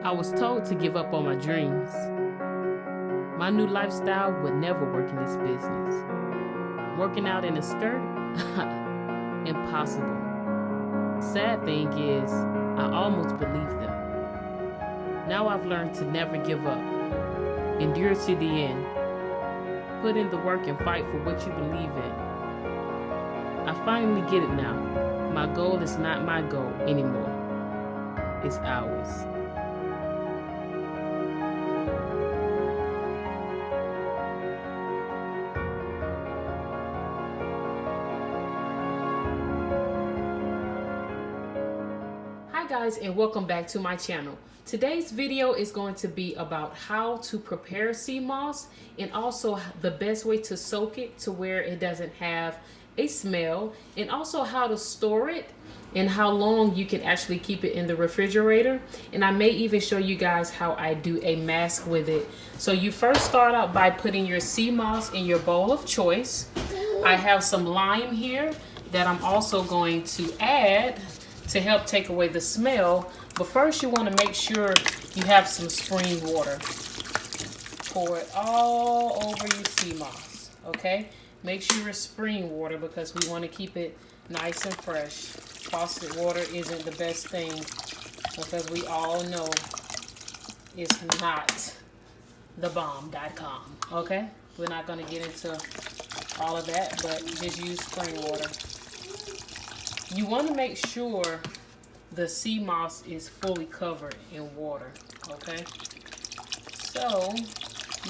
I was told to give up on my dreams. My new lifestyle would never work in this business. Working out in a skirt? Impossible. Sad thing is, I almost believed them. Now I've learned to never give up. Endure to the end. Put in the work and fight for what you believe in. I finally get it now. My goal is not my goal anymore. It's ours. Hi guys, and welcome back to my channel. Today's video is going to be about how to prepare sea moss and also the best way to soak it to where it doesn't have a smell, and also how to store it and how long you can actually keep it in the refrigerator. And I may even show you guys how I do a mask with it. So you first start out by putting your sea moss in your bowl of choice. I have some lime here that I'm also going to add to help take away the smell. But first you want to make sure you have some spring water. Pour it all over your sea moss, okay? Make sure it's spring water because we want to keep it nice and fresh. Faucet water isn't the best thing because we all know it's not the bomb.com, okay? We're not going to get into all of that, but just use spring water. You want to make sure the sea moss is fully covered in water, okay? So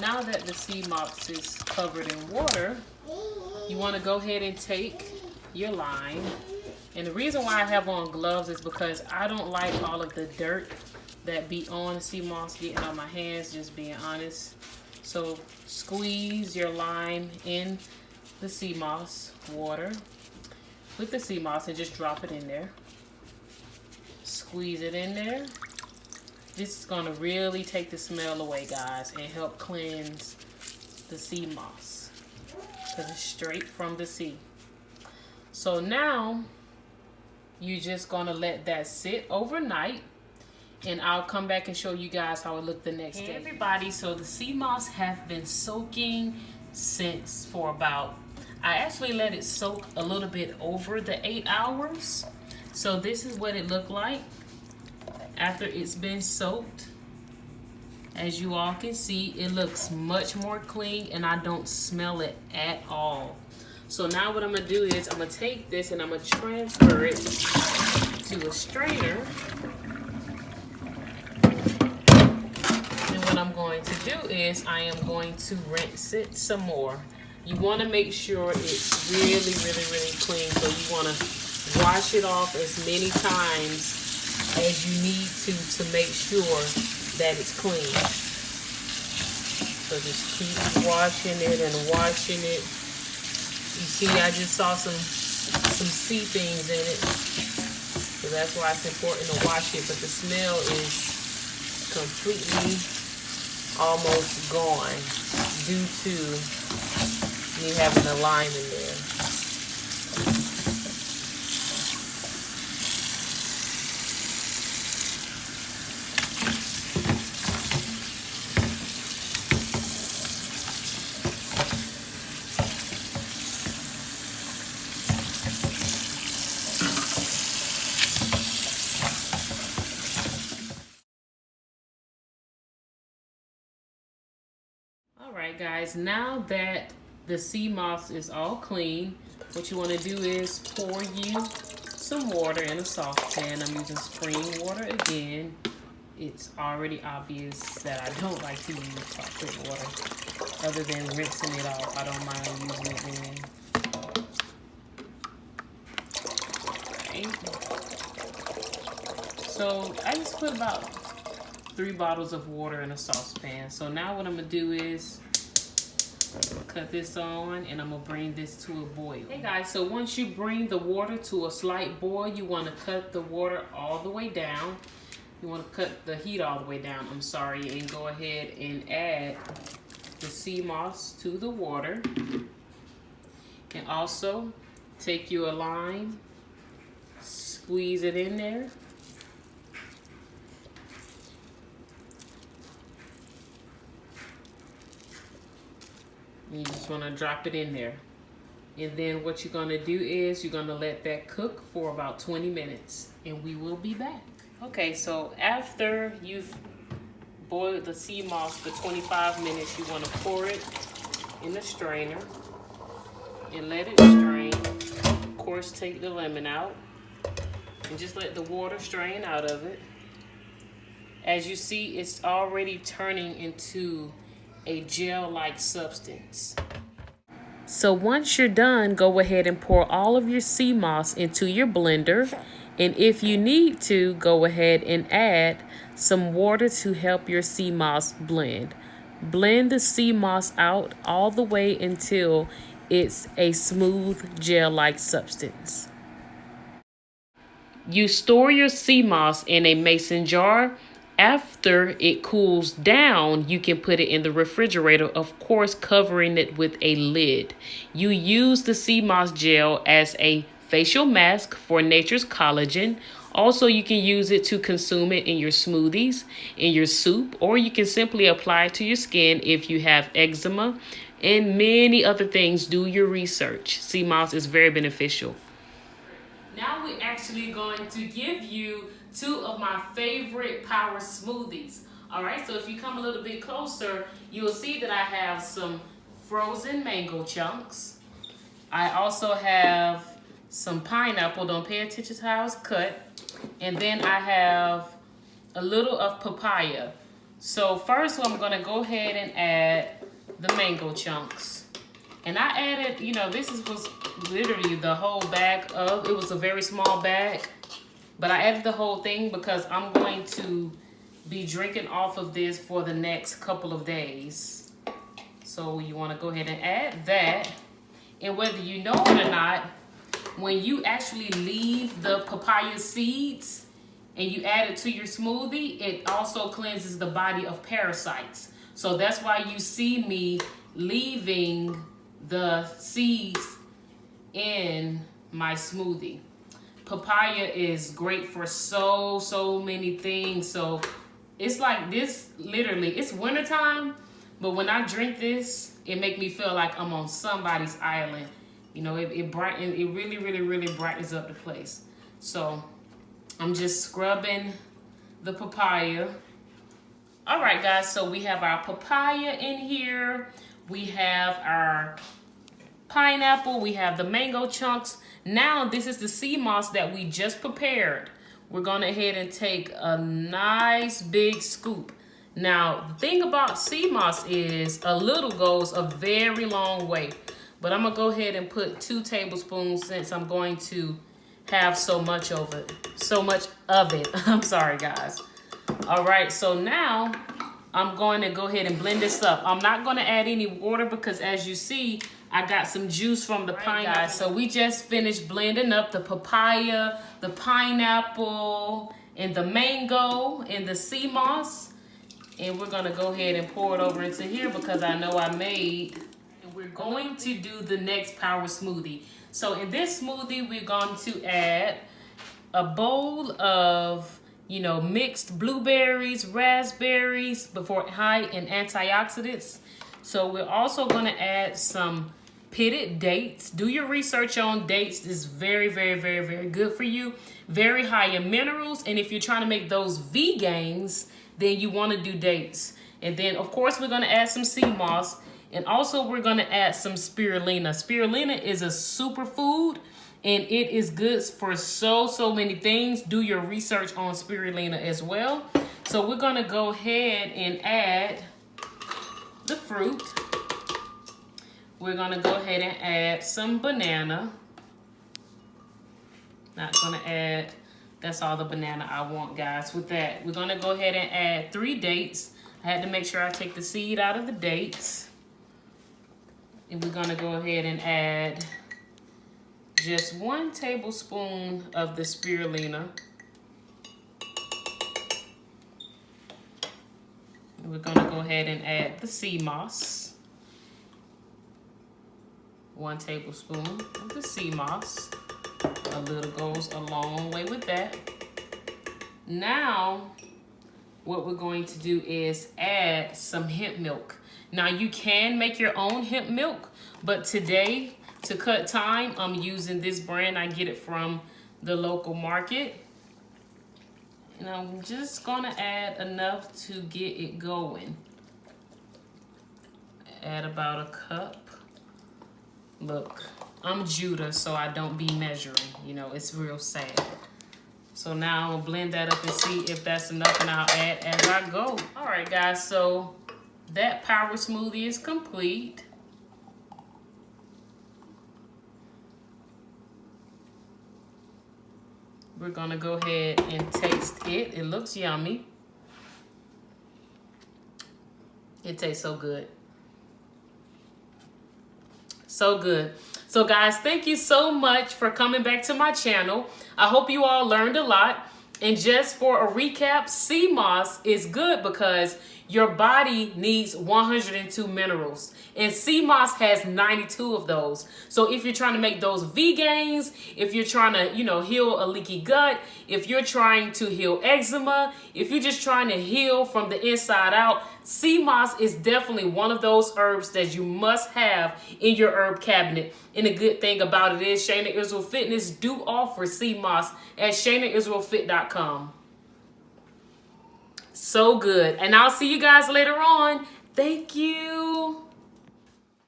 now that the sea moss is covered in water, you want to go ahead and take your lime. And the reason why I have on gloves is because I don't like all of the dirt that be on the sea moss getting on my hands, just being honest. So squeeze your lime in the sea moss water with the sea moss and just drop it in there. Squeeze it in there. This is going to really take the smell away, guys, and help cleanse the sea moss because it's straight from the sea. So now you're just going to let that sit overnight, and I'll come back and show you guys how it looked the next day. Hey everybody, so the sea moss have been soaking since for about, I actually let it soak a little bit over the 8 hours. So this is what it looked like after it's been soaked. As you all can see, it looks much more clean and I don't smell it at all. So now what I'm gonna do is I'm gonna take this and I'm gonna transfer it to a strainer. And what I'm going to do is I am going to rinse it some more. You wanna make sure it's really, really, really clean. So you wanna wash it off as many times as you need to make sure that it's clean. So just keep washing it and washing it. You see, I just saw some sea things in it. So that's why it's important to wash it, but the smell is completely almost gone due to me having the lime in there. Alright guys, now that the sea moss is all clean, what you want to do is pour you some water in a saucepan. I'm using spring water again. It's already obvious that I don't like to use faucet water. Other than rinsing it off, I don't mind using it then. Okay. So I just put about 3 bottles of water in a saucepan. So now what I'm gonna do is cut this on and I'm gonna bring this to a boil. Hey guys, so once you bring the water to a slight boil, you want to cut the water all the way down. You want to cut the heat all the way down, I'm sorry, and go ahead and add the sea moss to the water. And also take your lime, squeeze it in there. You just want to drop it in there. And then what you're going to do is you're going to let that cook for about 20 minutes. And we will be back. Okay, so after you've boiled the sea moss for 25 minutes, you want to pour it in the strainer and let it strain. Of course, take the lemon out and just let the water strain out of it. As you see, it's already turning into a gel-like substance. So once you're done, go ahead and pour all of your sea moss into your blender. And if you need to, go ahead and add some water to help your sea moss blend. Blend the sea moss out all the way until it's a smooth gel-like substance. You store your sea moss in a mason jar. After it cools down, you can put it in the refrigerator, of course, covering it with a lid. You use the sea moss gel as a facial mask for nature's collagen. Also, you can use it to consume it in your smoothies, in your soup, or you can simply apply it to your skin if you have eczema and many other things. Do your research. Sea moss is very beneficial. Now we're actually going to give you two of my favorite power smoothies. All right, so if you come a little bit closer, you'll see that I have some frozen mango chunks. I also have some pineapple. Don't pay attention to how it's cut. And then I have a little of papaya. So first I'm gonna go ahead and add the mango chunks. And I added, you know, this was literally the whole bag of, it was a very small bag. But I added the whole thing because I'm going to be drinking off of this for the next couple of days. So you want to go ahead and add that. And whether you know it or not, when you actually leave the papaya seeds and you add it to your smoothie, it also cleanses the body of parasites. So that's why you see me leaving the seeds in my smoothie. Papaya is great for so many things. So it's like this, literally, it's wintertime, but when I drink this, it make me feel like I'm on somebody's island. You know, it really brightens up the place. So I'm just scrubbing the papaya. All right, guys, so we have our papaya in here. We have our pineapple, we have the mango chunks. Now this is the sea moss that we just prepared. We're going ahead and take a nice big scoop. Now the thing about sea moss is a little goes a very long way. But I'm going to go ahead and put 2 tablespoons since I'm going to have so much of it. I'm sorry, guys. All right, so now I'm going to go ahead and blend this up. I'm not going to add any water because as you see, I got some juice from the pineapple. Guys, so we just finished blending up the papaya, the pineapple, and the mango, and the sea moss. And we're going to go ahead and pour it over into here because I know I made. And we're going to do the next power smoothie. So in this smoothie, we're going to add a bowl of, you know, mixed blueberries, raspberries, high in antioxidants. So we're also going to add some pitted dates. Do your research on dates. It's very good for you. Very high in minerals. And if you're trying to make those vegans, then you want to do dates. And then, of course, we're going to add some sea moss. And also, we're going to add some spirulina. Spirulina is a superfood. And it is good for so many things. Do your research on spirulina as well. So we're going to go ahead and add the fruit. We're going to go ahead and add some banana. Not going to add, that's all the banana I want, guys. With that, we're going to go ahead and add 3 dates. I had to make sure I take the seed out of the dates. And we're going to go ahead and add just 1 tablespoon of the spirulina. We're going to go ahead and add the sea moss. 1 tablespoon of the sea moss. A little goes a long way with that. Now, what we're going to do is add some hemp milk. Now you can make your own hemp milk, but today, to cut time, I'm using this brand. I get it from the local market. And I'm just gonna add enough to get it going. Add about a cup. Look, I'm Judah, so I don't be measuring. You know, it's real sad. So now I'll blend that up and see if that's enough, and I'll add as I go. All right, guys, so that power smoothie is complete. We're gonna go ahead and taste it. It looks yummy. It tastes so good. So good. So guys, thank you so much for coming back to my channel. I hope you all learned a lot. And just for a recap, sea moss is good because your body needs 102 minerals. And sea moss has 92 of those. So if you're trying to make those V gains, if you're trying to, heal a leaky gut, if you're trying to heal eczema, if you're just trying to heal from the inside out, sea moss is definitely one of those herbs that you must have in your herb cabinet. And the good thing about it is Shayna Israel Fitness do offer sea moss at ShaynaIsraelFit.com. So good. And I'll see you guys later on. Thank you.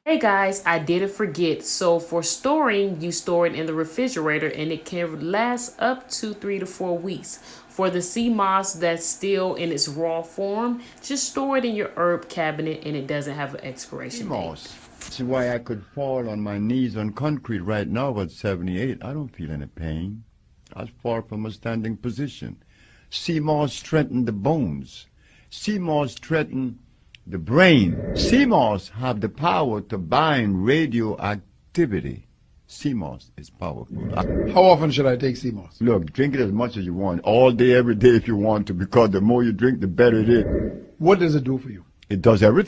Hey guys, I didn't forget. So for storing, you store it in the refrigerator and it can last up to 3 to 4 weeks. For the sea moss that's still in its raw form, just store it in your herb cabinet and it doesn't have an expiration date. That's why I could fall on my knees on concrete right now at 78. I don't feel any pain. I fall from a standing position. Sea moss strengthen the bones. Sea moss strengthen the brain. Sea moss have the power to bind radioactivity. Sea moss is powerful. How often should I take sea moss? Look, drink it as much as you want. All day, every day if you want to, because the more you drink, the better it is. What does it do for you? It does everything.